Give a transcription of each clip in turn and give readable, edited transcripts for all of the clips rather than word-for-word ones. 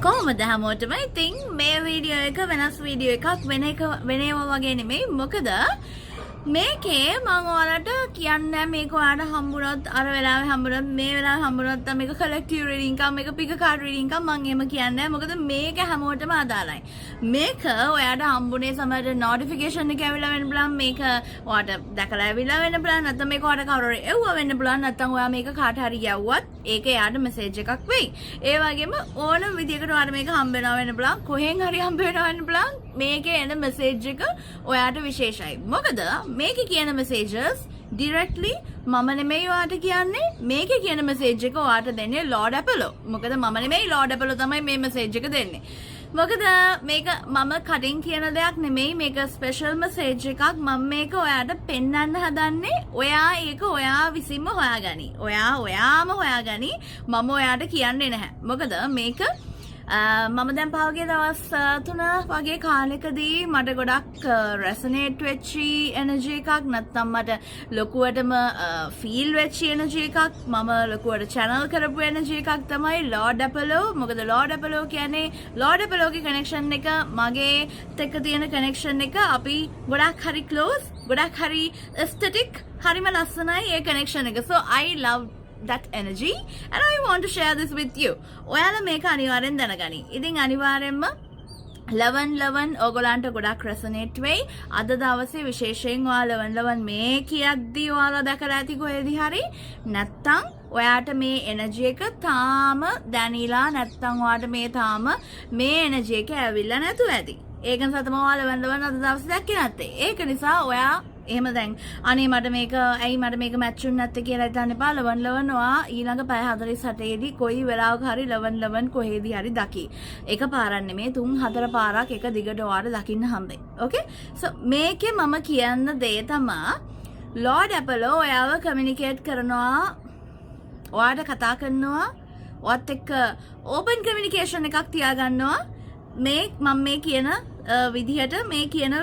කොහොමද හැමෝටම ඉතින් මේ වීඩියෝ එක වෙනස් වීඩියෝ එකක් වෙනේවා වගේ නෙමෙයි මොකද මේකේ මම ඔයාලට කියන්නේ මේක ඔයාලට හම්බුනොත් අර වෙලාවේ හම්බුනොත් මේ වෙලාවේ හම්බුනොත් මේක කලෙක්ටිව් රීඩින් එකක් මේක පික කාඩ් රීඩින් එකක් මම එහෙම කියන්නේ මොකද මේක හැමෝටම අදාළයි මේක ඔයාලට හම්බුනේ සමහර නොටිෆිකේෂන් එක ඇවිල්ලා වෙන්න පුළුවන් මේක ඔයාලට දැකලා ඇවිල්ලා වෙන්න පුළුවන් නැත්නම් මේක ඔයාලට කවුරු එව්වා වෙන්න පුළුවන් නැත්නම් ඔයා මේක කාට හරි යවුවත් ඒක එයාට මෙසේජ් එකක් වෙයි ඒ වගේම ඕනම විදියකට ඔයාලට මේක හම්බ වෙනවා වෙන්න පුළුවන් කොහෙන් හරි හම්බ වෙනවා වෙන්න පුළුවන් මේකේ එන මෙසේජ් එක ඔයාට විශේෂයි මොකද මේකේ කියන messages directly මම නෙමෙයි ඔයාට කියන්නේ මේකේ කියන message එක ඔයාට දෙන්නේ Lord Apollo. මොකද මම නෙමෙයි Lord Apollo තමයි මේ message එක දෙන්නේ. මොකද මේක මම කටින් කියන දෙයක් නෙමෙයි මේක special message එකක් මම මේක ඔයාට පෙන්වන්න හදන්නේ ඔයා ඒක ඔයා විසින්ම හොයාගනි. ඔයාම හොයාගනි මම ඔයාට කියන්නේ නැහැ. මොකද මේක මම දැන් පහුගිය දවස් 3 වගේ කාලෙකදී මට ගොඩක් රෙසනේට් වෙච්චි එනර්ජි එකක් නැත්නම් මට ලොකුවටම ෆීල් වෙච්චි එනර්ජි එකක් මම ලොකුවට channel කරපු එනර්ජි එකක් තමයි Lord Apollo මොකද Lord Apollo කියන්නේ Lord Apollo ගේ connection එක මගේ එක්ක තියෙන connection එක අපි ගොඩක් හරි close ගොඩක් හරි aesthetic හරිම ලස්සනයි ඒ connection එක so I love that energy and I want to share this with you. ඔයාලා මේක අනිවාර්යෙන් දැනගනි. ඉතින් අනිවාර්යෙන්ම 11 ඔයගොල්ලන්ට ගොඩක් resonate වෙයි. අද දවසේ විශේෂයෙන් ඔයාලා 11 මේ කියද්දී ඔයාලා දැකලා ඇති කොහෙදී හරි නැත්තම් ඔයාට මේ එනර්ජි එක තාම දැනීලා නැත්තම් ඔයාට මේ තාම මේ එනර්ජි එක ඇවිල්ලා නැතුව ඇති. ඒක නිසා තමයි ඔයාලා 11 අද දවසේ දැක්කේ නැත්තේ. ඒක නිසා ඔයා එහෙම දැන් අනේ මට මේක ඇයි මට මේක මැච් වුනේ නැත්තේ කියලා හිතන්න එපා 11 ඔයා ඊළඟ පැය 48 දී කොයි වෙලාවක හරි 11 කොහෙදී හරි දකි. එක පාරක් නෙමෙයි 3-4 පාරක් එක දිගට ඔයාට දකින්න හම්බෙයි. ඕකේ? සෝ මේකේ මම කියන්න දේ තමයි Lord Apollo ඔයාව කමියුනිකේට් කරනවා ඔයාට කතා කරනවා ඔයත් එක්ක ඕපන් කමියුනිකේෂන් එකක් තියාගන්නවා මේ මම මේ කියන විදිහට මේ කියන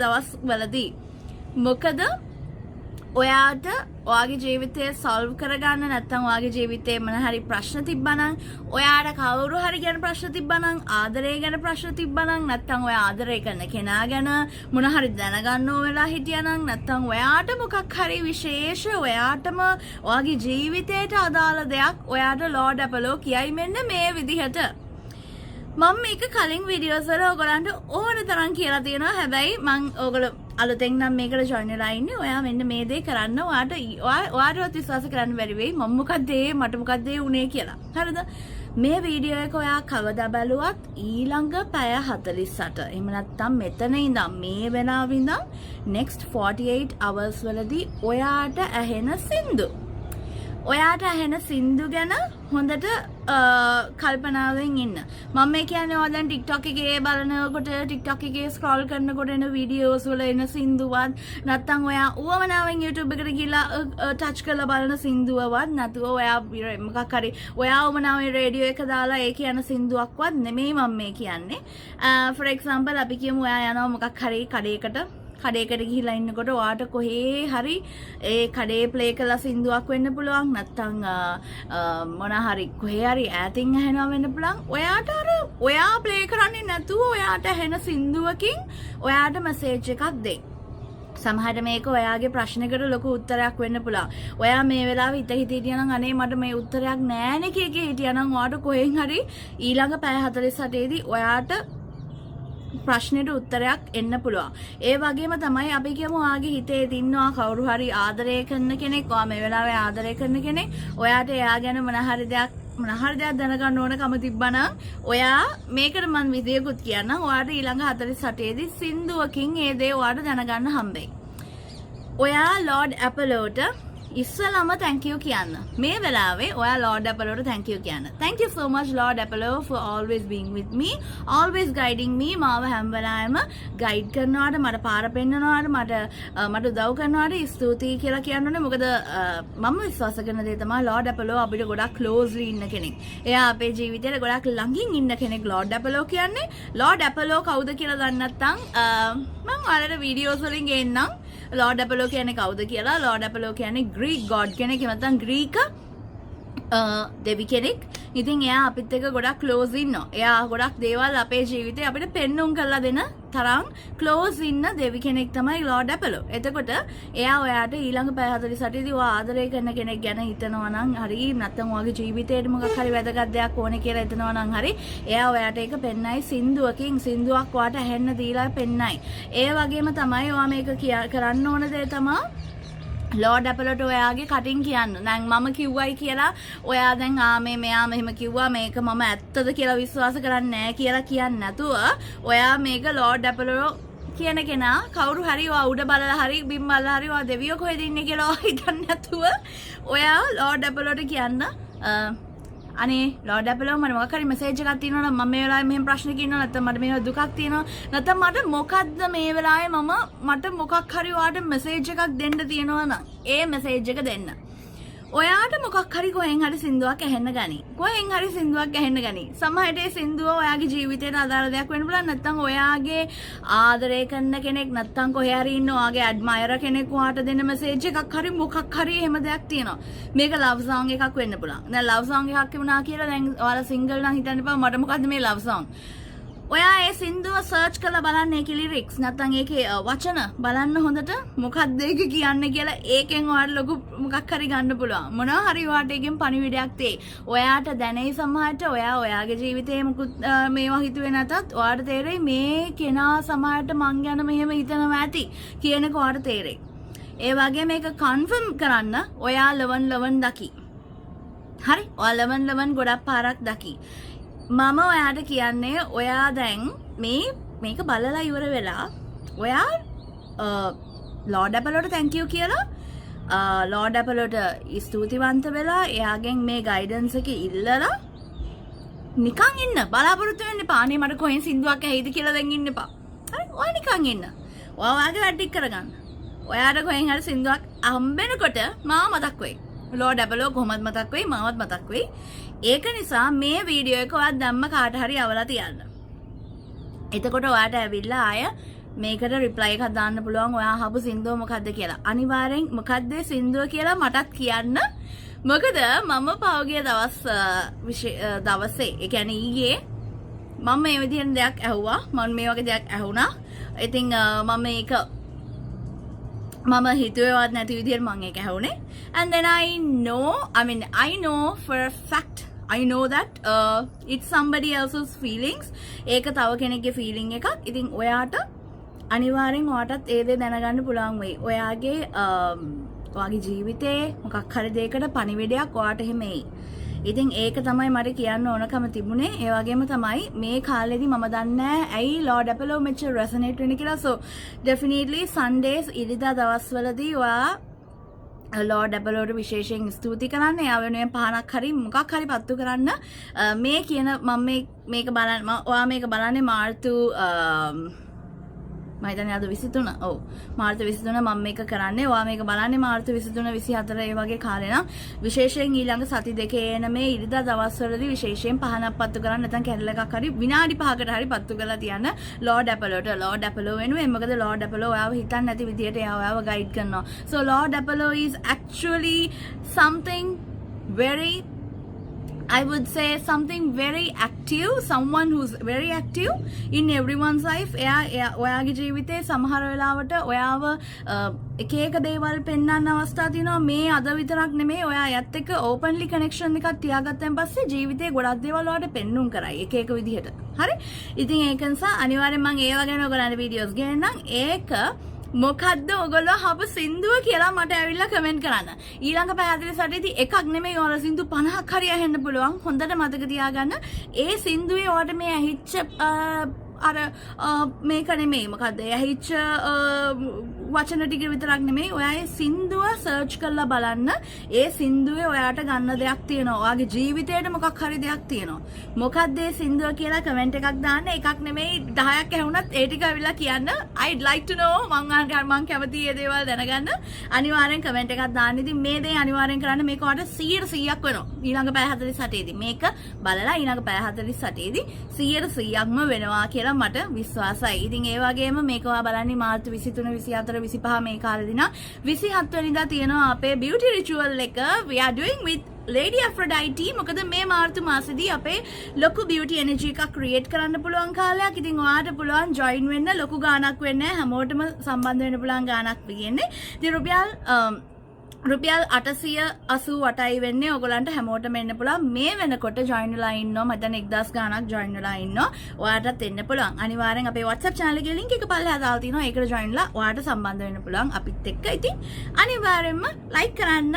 දවස් වලදී මොකද ඔයාට ඔයාගේ ජීවිතය සොල්ව් කරගන්න නැත්නම් ඔයාගේ ජීවිතේ මොන හරි ප්‍රශ්න තිබ්බනම් ඔයාට කවුරු හරි ගැන ප්‍රශ්න තිබ්බනම් ආදරය ගැන ප්‍රශ්න තිබ්බනම් නැත්නම් ඔයා ආදරය කරන කෙනා ගැන මොන හරි දැනගන්න ඕන වෙලා හිටියානම් නැත්නම් ඔයාට මොකක් හරි විශේෂ ඔයාටම ඔයාගේ ජීවිතයට අදාළ දෙයක් ඔයාට Lord Apollo කියයි මෙන්න මේ විදිහට මම මේක කලින් වීඩියෝස් වල ඔයගලන්ට ඕන තරම් කියලා තියෙනවා හැබැයි මම ඔයගොල්ලෝ අලුතෙන් නම් මේකට ජොයින් වෙලා ඉන්නේ ඔයා මෙන්න මේ දේ කරන්න ඔයාටවත් විශ්වාස කරන්න බැරි වෙයි මම මොකද මට මොකද උනේ කියලා හරිද මේ වීඩියෝ එක ඔයා කවදා බැලුවත් ඊළඟ පැය 48 එහෙම නැත්නම් මෙතන ඉඳන් මේ වෙලාවෙ ඉඳන් next 48 hours වලදී ඔයාට ඇහෙන සින්දු ගැන හොඳට කල්පනාවෙන් ඉන්න. මම මේ කියන්නේ ඔයා දැන් TikTok එකේ බලනකොට TikTok එකේ scroll කරනකොට එන වීඩියෝස් වල එන සින්දුවත් නැත්නම් ඔයා උවමනාවෙන් YouTube එකට ගිහලා ටච් කරලා බලන සින්දුවවත් නැතුව ඔයා මොකක් හරි ඔයා උවමනාවෙන් රේඩියෝ එක දාලා ඒ කියන සින්දුවක්වත් නෙමෙයි මම මේ කියන්නේ. for example අපි කියමු ඔයා යනවා මොකක් හරි කඩේකට ගිහිලා ඉන්නකොට ඔයාට කොහේ හරි ඒ කඩේ ප්ලේ කළා සින්දුවක් වෙන්න පුළුවන් නැත්නම් මොන හරි කොහේ හරි ඈතින් ඇහෙනවා වෙන්න පුළුවන් ඔයාට අර ඔයා ප්ලේ කරන්නේ නැතුව ඔයාට ඇහෙන සින්දුවකින් ඔයාට මැසේජ් එකක් දෙයි සමහරට මේක ඔයාගේ ප්‍රශ්නයකට ලොකු උත්තරයක් වෙන්න පුළුවන්. ඔයා මේ වෙලාවේ හිටියනම් අනේ මට මේ උත්තරයක් නෑනේ කීකේ හිටියනම් ඔයාට කොහෙන් හරි ඊළඟ පැය 48 දී ඔයාට ප්‍රශ්නෙට උත්තරයක් එන්න පුළුවන්. ඒ වගේම තමයි අපි කියමු ඔයාගේ හිතේ තින්නවා කවුරු හරි ආදරය කරන කෙනෙක්, ඔයා මේ වෙලාවේ ආදරය කරන කෙනෙක්, ඔයාට එයා ගැන මොන හරි දෙයක් දැනගන්න ඕනකම තිබ්බනම් ඔයා මේකට මම විදියකුත් කියන්නම්. ඔයාට ඊළඟ 48 දී සින්දුවකින් ඒ දේ ඔයාට දැනගන්න හම්බෙයි. ඔයා Lord Apolloට ඉස්සලම thank you කියන්න. මේ වෙලාවේ ඔයා Lord Apolloට thank you කියන්න. Thank you so much Lord Apollo for always being with me, always guiding me. මාව හැම වෙලාවෙම guide කරනවාට මට පාර පෙන්නනවාට මට උදව් කරනවාට ස්තුතියි කියලා කියන්න ඕනේ. මොකද මම විශ්වාස කරන දේ තමයි Lord Apollo අපිට ගොඩක් closely ඉන්න කෙනෙක්. එයා අපේ ජීවිතේට ගොඩක් ළඟින් ඉන්න කෙනෙක් Lord Apollo කියන්නේ. Lord Apollo කවුද කියලා දන්නේ නැත්නම් මම ඔයාලට වීඩියෝස් වලින් ගේන්නම්. Lord Apollo කියන්නේ කවුද කියලා. Lord Apollo කියන්නේ Greek god කෙනෙක්. එහෙම නැත්නම් Greek දෙවි කෙනෙක්. ඉතින් එයා අපිත් එක්ක ගොඩක් ක්ලෝස් ඉන්නවා. එයා ගොඩක් දේවල් අපේ ජීවිතේ අපිට පෙන්눔 කරලා දෙන තරම් ක්ලෝස් ඉන්න දෙවි කෙනෙක් තමයි ලෝඩ් ඇපලෝ. එතකොට එයා ඔයාට ඊළඟ පැය 48 දී ඔයා ආදරය කරන කෙනෙක් ගැන හිතනවා නම් හරි නැත්නම් ඔයාගේ ජීවිතේට මොකක් හරි වැදගත් දෙයක් ඕනේ කියලා හිතනවා නම් හරි එයා ඔයාට ඒක පෙන්නයි සින්දුවකින් සින්දුවක් ඔයාට ඇහෙන්න දීලා පෙන්නයි. ඒ වගේම තමයි ඔයා මේක කරන්න ඕන දේ තමයි ලෝඩ් ඇපලට ඔයාගේ කටින් කියන්න. දැන් මම කිව්වයි කියලා ඔයා දැන් මෙයා මෙහෙම කිව්වා මේක මම ඇත්තද කියලා විශ්වාස කරන්නේ නැහැ කියලා කියන්නේ නැතුව ඔයා මේක ලෝඩ් ඇපලෝ කියන කෙනා කවුරු හරි ඔයා උඩ බලලා හරි බිම් බලලා හරි ඔයා දෙවියෝ කොහෙද ඉන්නේ කියලා හිතන්නේ නැතුව ඔයා ලෝඩ් ඇපලෝට කියන්න අනේ ලෝඩ් ඇපලෝ මට මොකක් හරි මෙසේජ් එකක් තියෙනවා නම් මම මේ වෙලාවේ මෙහෙම ප්‍රශ්නයක් ඉන්නවා නැත්නම් මට මෙහෙම දුකක් තියෙනවා නැත්නම් මට මොකද්ද මේ වෙලාවේ මට මොකක් හරි ඔයාට මෙසේජ් එකක් දෙන්න තියෙනවා නම් ඒ මෙසේජ් එක දෙන්න. ඔයාට මොකක් හරි කොහෙන් හරි සින්දුවක් ඇහෙන්න ගනි. කොහෙන් හරි සින්දුවක් ඇහෙන්න ගනි. සමහරට ඒ සින්දුව ඔයාගේ ජීවිතේට අදාළ දෙයක් වෙන්න පුළුවන් නැත්නම් ඔයාගේ ආදරය කරන කෙනෙක් නැත්නම් කොහේ හරි ඉන්න ඔයාගේ ඇඩ්මයරර් කෙනෙක් ඔයාට දෙන මෙසේජ් එකක් හරි මොකක් හරි එහෙම දෙයක් තියෙනවා. මේක ලව් සෝංග් එකක් වෙන්න පුළුවන්. දැන් ලව් සෝංග් එකක් වුණා කියලා දැන් ඔයාලා සිංගල් නම් හිතන්න එපා මට මොකද්ද මේ ලව් සෝංග්. ඔයා ඒ සින්දුව සර්ච් කරලා බලන්න ඒකේ ලිරික්ස් නැත්නම් ඒකේ වචන බලන්න හොඳට මොකක්ද ඒක කියන්නේ කියලා ඒකෙන් ඔයාලට ලොකු මොකක් හරි ගන්න පුළුවන්. මොනවා හරි ඔයාට ඒකෙන් පණිවිඩයක් තේ. ඔයාට දැනෙයි සමහරට ඔයාගේ ජීවිතේ මුකුත් මේවා හිතුවේ නැතත් ඔයාට තේරෙයි මේ කෙනා සමහරට මං ගැන මෙහෙම හිතනවා ඇති කියනක ඔයාට තේරෙයි. ඒ වගේ මේක කන්ෆර්ම් කරන්න ඔයා 11 දකි. හරි? ඔයා 11 ගොඩක් පාරක් දකි. මම ඔයාට කියන්නේ ඔයා දැන් මේක බලලා ඉවර වෙලා ඔයා ලෝඩ් ඇපලෝට thank you කියලා ලෝඩ් ඇපලෝට ස්තුතිවන්ත වෙලා එයාගෙන් මේ ගයිඩන්ස් එක ඉල්ලලා නිකන් ඉන්න බලාපොරොත්තු වෙන්න එපා. අනේ මට කොහෙන් සින්දුවක් ඇහිද කියලා දැන් ඉන්න එපා. හරි? ඔයා නිකන් ඉන්න. ඔයා වාගේ වැඩ ටික කරගන්න. ඔයාට කොහෙන් හරි සින්දුවක් හම්බෙනකොට මාව මතක් වෙයි. ලෝඩ් ඇපලෝ කොහොමද මතක් වෙයි මාවත් මතක් වෙයි. ඒක නිසා මේ වීඩියෝ එක ඔයා දැම්ම කාට හරි අවලා තියන්න. එතකොට ඔයාට ඇවිල්ලා ආය මේකට රිප්ලයි එකක් දාන්න පුළුවන් ඔයා අහපු සින්දුව මොකද්ද කියලා. අනිවාර්යෙන් මොකද්ද සින්දුව කියලා මටත් කියන්න. මොකද මම පහුගිය දවසේ ඒ කියන්නේ ඊයේ මම මේ විදිහට දෙයක් ඇහුවා. මම මේ වගේ දෙයක් ඇහුණා. ඉතින් මම මේක මම හිතුවේවත් නැති විදිහට මම ඒක ඇහුනේ. And then I know for a fact I know that it's somebody else's feelings. ඒක තව කෙනෙක්ගේ feeling එකක්. ඉතින් ඔයාට අනිවාර්යෙන් ඔයාටත් ඒ දේ දැනගන්න පුළුවන් වෙයි. ඔයාගේ ජීවිතේ මොකක් හරි දෙයකට පණිවිඩයක් ඔයාට එහෙම එයි. ඉතින් ඒක තමයි මට කියන්න ඕනකම තිබුණේ. ඒ වගේම තමයි මේ කාලෙදි මම දන්නේ ඇයි ලෝඩ් ඇපලෝ මෙච්චර රෙසනේට් වෙන්නේ කියලා. So definitely Sundays ඉරිදා දවස්වලදී ඔයා ලෝඩ් ඇපලෝට විශේෂයෙන් ස්තුති කරන්න. එයා වෙනුවෙන් පහනක් හරි මොකක් හරි පත්තු කරන්න. මේ කියන මම මේක බලන්න ඔයා මේක බලන්නේ මාර්තු මම හිතන්නේ අද 23 ඔව් මාර්තු 23 මම මේක කරන්නේ. ඔයා මේක බලන්නේ මාර්තු 23 24 ඒ වගේ කාලේ නම් විශේෂයෙන් ඊළඟ සති දෙකේ එන මේ ඉරිදා දවස්වලදී විශේෂයෙන් පහනක් පත්තු කරන්න නැත්නම් කැරල් එකක් හරි විනාඩි 5කට හරි පත්තු කරලා තියන්න ලෝඩ් ඇපලෝට. ලෝඩ් ඇපලෝ වෙනුවෙන් මොකද ලෝඩ් ඇපලෝ ඔයාව හිතන්නේ නැති විදියට එයා ඔයාව ගයිඩ් කරනවා. So Lord Apollo is actually something very I would say something very active, someone who's very active in everyone's life. ඔයාගේ ජීවිතේ සමහර වෙලාවට ඔයාව එක එක දේවල් පෙන්වන්න අවස්ථා තියෙනවා. මේ අද විතරක් නෙමෙයි ඔයා යත් එක්ක openly connection එකක් තියාගත්තන් පස්සේ ජීවිතේ ගොඩක් දේවල් ඔයාට පෙන්눔 කරයි එක එක විදිහට. හරි? ඉතින් ඒක නිසා අනිවාර්යෙන් මම ඒව ගැන ඔයගලන්ට වීඩියෝස් ගේන්නම්. ඒක මොකද්ද ඔයගොල්ලෝ හපු සින්දුව කියලා මට ඇවිල්ලා කමෙන්ට් කරන්න. ඊළඟ පැය 48දී එකක් නෙමෙයි ඔයාලා සින්දු 50ක් හරි අහෙන්න පුළුවන්. හොඳට මතක තියාගන්න. ඒ සින්දුවේ ඔයාලට මේ ඇහිච්ච අර මේක නෙමෙයි මොකද්ද ඇහිච්ච වචන ටික විතරක් නෙමෙයි ඔයා ඒ සින්දුව සර්ච් කරලා බලන්න. ඒ සින්දුවේ ඔයාට ගන්න දෙයක් තියෙනවා. ඔයාගේ ජීවිතේට මොකක් හරි දෙයක් තියෙනවා. මොකද්ද ඒ සින්දුව කියලා කමෙන්ට් එකක් දාන්න. එකක් නෙමෙයි 10ක් ඇහුණත් ඒ ටික අවිලා කියන්න. I'd like to know මං කැමතියි ඒ දේවල් දැනගන්න. අනිවාර්යෙන් කමෙන්ට් එකක් දාන්න. ඉතින් මේ දේ අනිවාර්යෙන් කරන්න. මේක ඔයාලට 100%ක් වෙනවා. ඊළඟ පැය 48දී මේක බලලා ඊළඟ පැය 48දී 100%ක්ම වෙනවා කියලා මට විශ්වාසයි. ඉතින් ඒ වගේම මේක ඔයා බලන්නේ මාර්තු 23 24 25 මේ කාලෙදී නම් 27 වෙනිදා තියෙනවා අපේ beauty ritual එක we are doing with Lady Aphrodite මොකද මේ මාර්තු මාසෙදී අපේ ලොකු beauty energy එකක් create කරන්න පුළුවන් කාලයක්. ඉතින් ඔයාට පුළුවන් join වෙන්න. ලොකු ගාණක් වෙන්නේ හැමෝටම සම්බන්ධ වෙන්න පුළුවන් ගාණක් වෙන්නේ. ඉතින් රුපියල් 888යි වෙන්නේ. ඔයගලන්ට හැමෝටම එන්න පුළුවන්. මේ වෙනකොට join වෙලා ඉන්නවා. මම දැන් 1000 ගාණක් join වෙලා ඉන්නවා. ඔයාටත් එන්න පුළුවන්. අනිවාර්යෙන් අපේ WhatsApp channel එකේ link එක පල්ලෙහා දාලා තියෙනවා. ඒකට join වෙලා ඔයාට සම්බන්ධ වෙන්න පුළුවන් අපිත් එක්ක. ඉතින් අනිවාර්යෙන්ම like කරන්න,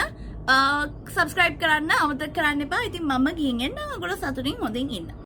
subscribe කරන්න අමතක කරන්න එපා. ඉතින් මම ගිහින් එන්න. ඔයගොල්ලෝ සතුටින් හොඳින් ඉන්න.